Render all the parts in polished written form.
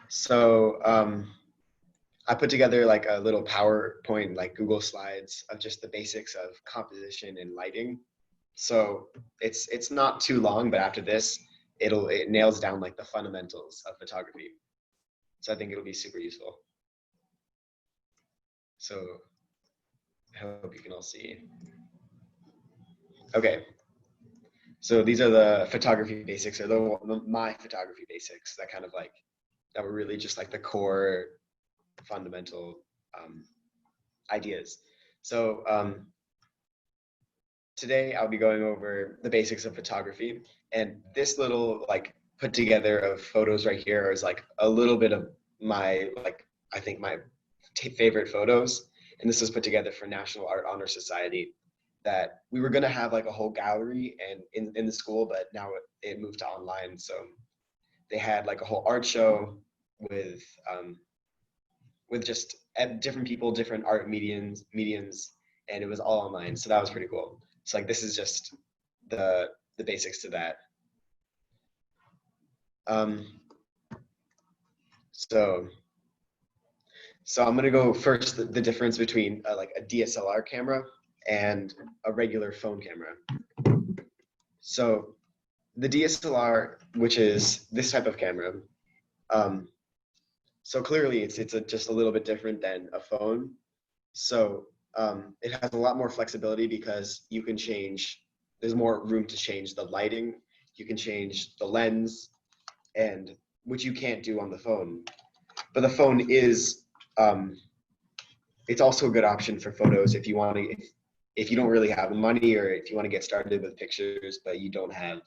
So I put together like a little PowerPoint, like Google Slides of just the basics of composition and lighting. So it's not too long, but after this, it nails down like the fundamentals of photography. So I think it'll be super useful. So I hope you can all see. Okay. So these are the photography basics, or my photography basics that kind of like, that were really just like the core fundamental ideas. So today I'll be going over the basics of photography, and this little like put together of photos right here is like a little bit of my, like, I think my favorite photos. And this was put together for National Art Honor Society, that we were going to have like a whole gallery and in the school, but now it moved to online. So they had like a whole art show with just different people, different art mediums, and it was all online. So that was pretty cool. So like this is just the basics to that. So I'm gonna go first the difference between like a DSLR camera and a regular phone camera. So the DSLR, which is this type of camera, so clearly it's just a little bit different than a phone. So it has a lot more flexibility because you can change, there's more room to change the lighting, you can change the lens, and which you can't do on the phone. But the phone is, it's also a good option for photos if you want to, if you don't really have money, or if you want to get started with pictures but you don't have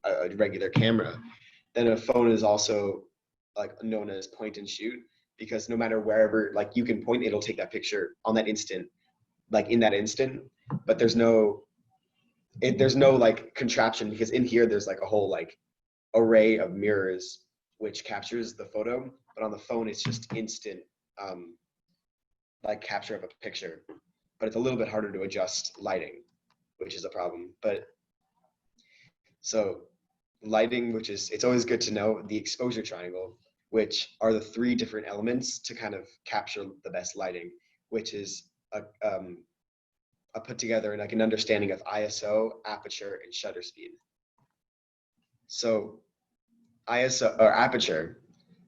a regular camera, then a phone is also like known as point and shoot, because no matter wherever like you can point, it'll take that picture on that instant, like in that instant. But there's no like contraption, because in here there's like a whole like array of mirrors which captures the photo, but on the phone it's just instant like capture of a picture. But it's a little bit harder to adjust lighting, which is a problem. But so lighting, which is, it's always good to know the exposure triangle, which are the three different elements to kind of capture the best lighting, which is a put together and like an understanding of ISO, aperture, and shutter speed. So ISO or aperture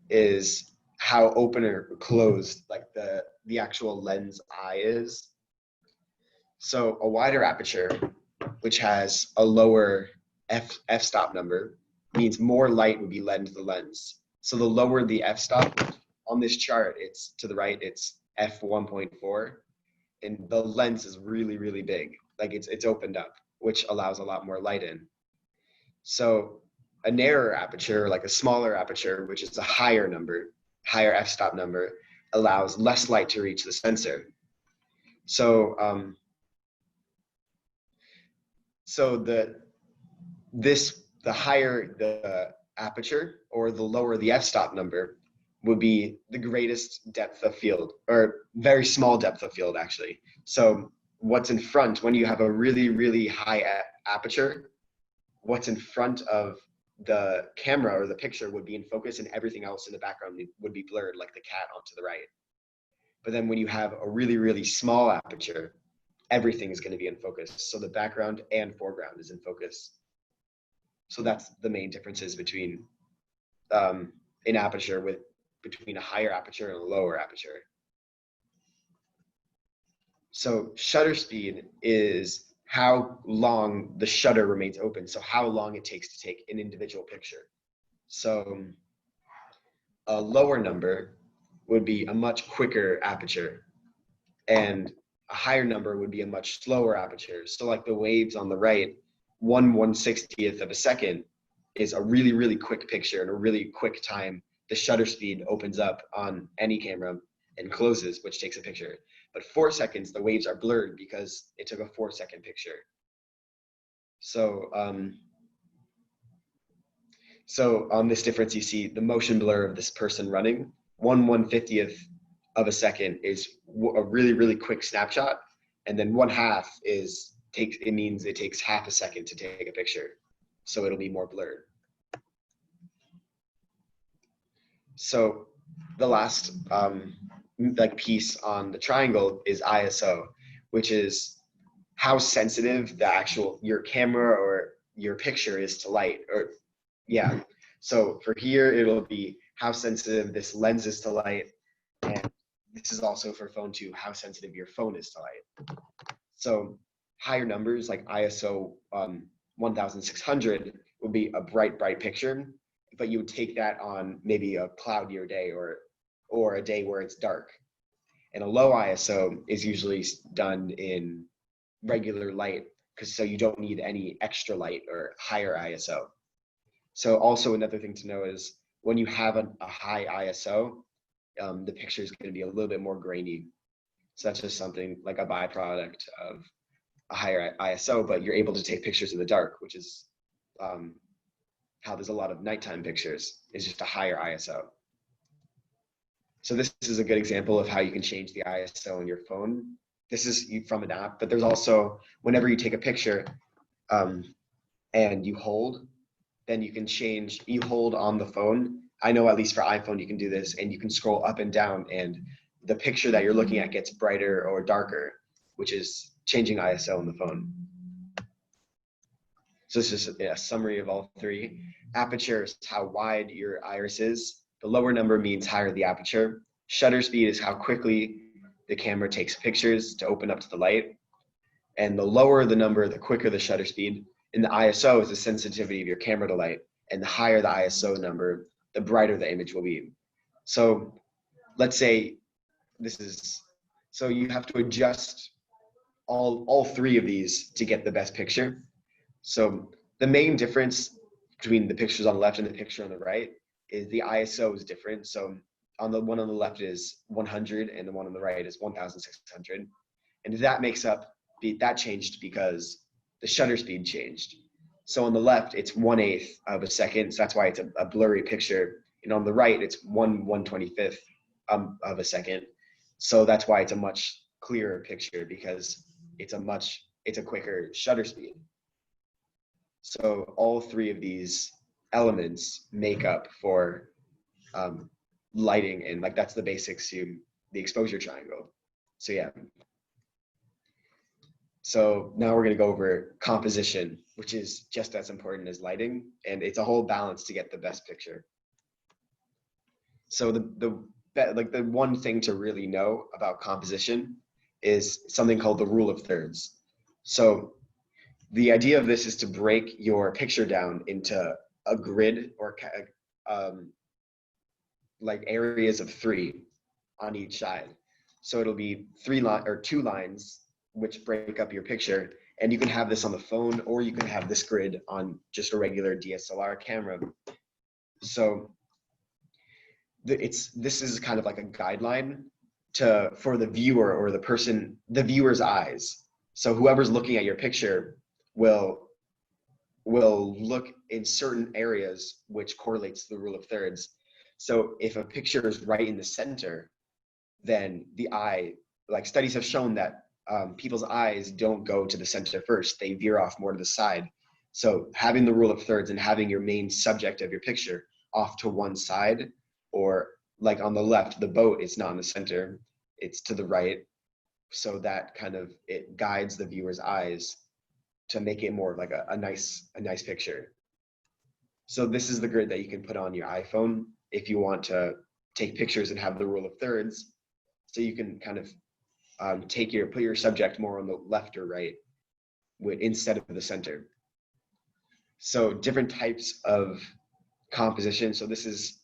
is how open or closed like the actual lens eye is. So a wider aperture, which has a lower f-stop number, means more light would be led into the lens. So the lower the f-stop, on this chart, it's to the right, it's f1.4, and the lens is really, really big. Like it's opened up, which allows a lot more light in. So a narrower aperture, like a smaller aperture, which is a higher number, higher f-stop number, allows less light to reach the sensor. So the higher the aperture, or the lower the f-stop number, would be the greatest depth of field, or very small depth of field actually. So what's in front, when you have a really, really high aperture, what's in front of the camera or the picture would be in focus, and everything else in the background would be blurred, like the cat onto the right. But then when you have a really, really small aperture, everything is going to be in focus. So the background and foreground is in focus. So that's the main differences between an aperture between a higher aperture and a lower aperture. So shutter speed is how long the shutter remains open. So how long it takes to take an individual picture. So a lower number would be a much quicker aperture, and a higher number would be a much slower aperture. So like the waves on the right, 1/160th of a second is a really, really quick picture in a really quick time. The shutter speed opens up on any camera and closes, which takes a picture. But 4 seconds, the waves are blurred because it took a 4-second picture. So on this difference, you see the motion blur of this person running. 1/150th of a second is a really, really quick snapshot, and then 1/2 means it takes half a second to take a picture, so it'll be more blurred. So the last like piece on the triangle is ISO, which is how sensitive the actual your camera or your picture is to light. Or yeah, so for here it'll be how sensitive this lens is to light, and this is also for phone 2, how sensitive your phone is to light. So higher numbers like ISO 1600 would be a bright picture, but you would take that on maybe a cloudier day or a day where it's dark. And a low ISO is usually done in regular light, because so you don't need any extra light or higher ISO. So also another thing to know is when you have a high ISO, the picture is going to be a little bit more grainy. So that's just something like a byproduct of a higher ISO, but you're able to take pictures in the dark, which is how there's a lot of nighttime pictures, is just a higher ISO. So this is a good example of how you can change the ISO on your phone. This is from an app, but there's also, whenever you take a picture and you hold, then you can change, you hold on the phone. I know at least for iPhone, you can do this, and you can scroll up and down, and the picture that you're looking at gets brighter or darker, which is changing ISO on the phone. So this is a summary of all three. Aperture is how wide your iris is. The lower number means higher the aperture. Shutter speed is how quickly the camera takes pictures to open up to the light. And the lower the number, the quicker the shutter speed. And the ISO is the sensitivity of your camera to light. And the higher the ISO number, the brighter the image will be. So let's say this is, so you have to adjust all three of these to get the best picture. So the main difference between the pictures on the left and the picture on the right is the ISO is different. So on the one on the left is 100 and the one on the right is 1600. And that makes up, that changed because the shutter speed changed. So on the left, it's 1/8 of a second. So that's why it's a blurry picture. And on the right, it's 1/125th of a second. So that's why it's a much clearer picture, because it's a quicker shutter speed. So all three of these elements make up for lighting, and like that's the basics to the exposure triangle. So yeah. So now we're going to go over composition, which is just as important as lighting, and it's a whole balance to get the best picture. So the one thing to really know about composition is something called the rule of thirds. So the idea of this is to break your picture down into a grid or like areas of 3 on each side. So it'll be 2 lines which break up your picture, and you can have this on the phone, or you can have this grid on just a regular DSLR camera. So this is kind of like a guideline for the viewer or the viewer's eyes. So whoever's looking at your picture will look in certain areas which correlates to the rule of thirds. So if a picture is right in the center, then the eye, like studies have shown that people's eyes don't go to the center first, they veer off more to the side. So having the rule of thirds and having your main subject of your picture off to one side, or like on the left, the boat is not in the center, it's to the right. So that kind of, it guides the viewer's eyes to make it more like a nice picture. So this is the grid that you can put on your iPhone if you want to take pictures and have the rule of thirds. So you can kind of put your subject more on the left or right instead of the center. So different types of composition. So this is,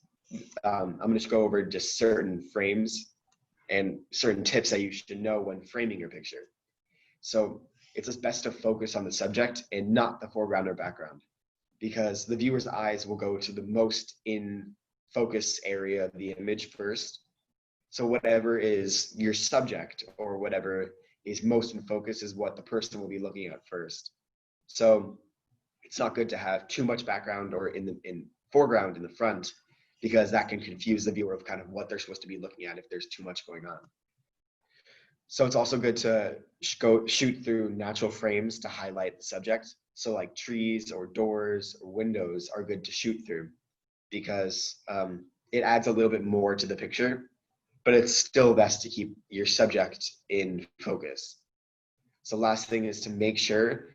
I'm going to go over just certain frames and certain tips that you should know when framing your picture. So it's just best to focus on the subject and not the foreground or background, because the viewer's eyes will go to the most in focus area of the image first. So whatever is your subject or whatever is most in focus is what the person will be looking at first. So it's not good to have too much background or in foreground in the front, because that can confuse the viewer of kind of what they're supposed to be looking at if there's too much going on. So it's also good to shoot through natural frames to highlight the subject. So like trees or doors or windows are good to shoot through, because it adds a little bit more to the picture, but it's still best to keep your subject in focus. So last thing is to make sure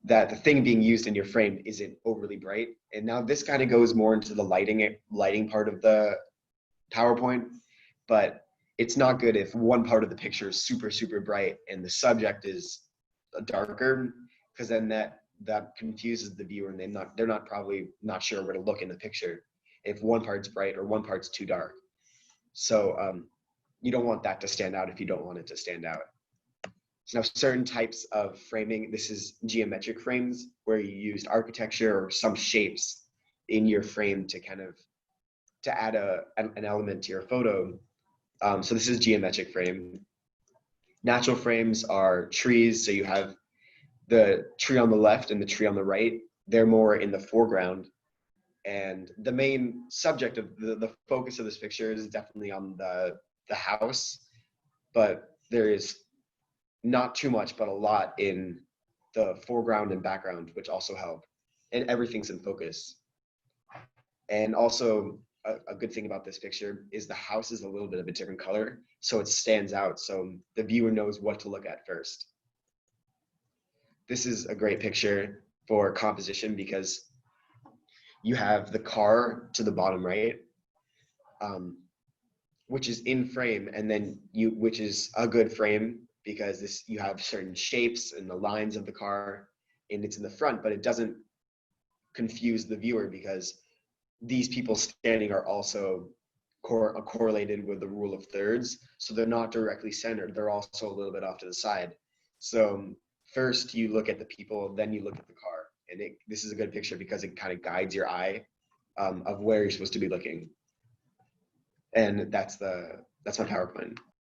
that the thing being used in your frame isn't overly bright. And now this kind of goes more into the lighting part of the PowerPoint, but it's not good if one part of the picture is super, super bright and the subject is darker, because then that confuses the viewer and they're not probably not sure where to look in the picture if one part's bright or one part's too dark. So you don't want that to stand out if you don't want it to stand out. So now certain types of framing, this is geometric frames where you used architecture or some shapes in your frame to kind of to add an element to your photo. So this is geometric frame. Natural frames are trees. So you have the tree on the left and the tree on the right. They're more in the foreground. And the main subject of the focus of this picture is definitely on the house, but there is not too much, but a lot in the foreground and background, which also help. And everything's in focus. And also a good thing about this picture is the house is a little bit of a different color, so it stands out. So the viewer knows what to look at first. This is a great picture for composition because you have the car to the bottom right, which is in frame, and then which is a good frame because you have certain shapes and the lines of the car, and it's in the front, but it doesn't confuse the viewer because these people standing are also correlated with the rule of thirds, so they're not directly centered. They're also a little bit off to the side. So first you look at the people, then you look at the car, and this is a good picture because it kind of guides your eye of where you're supposed to be looking. And that's my PowerPoint.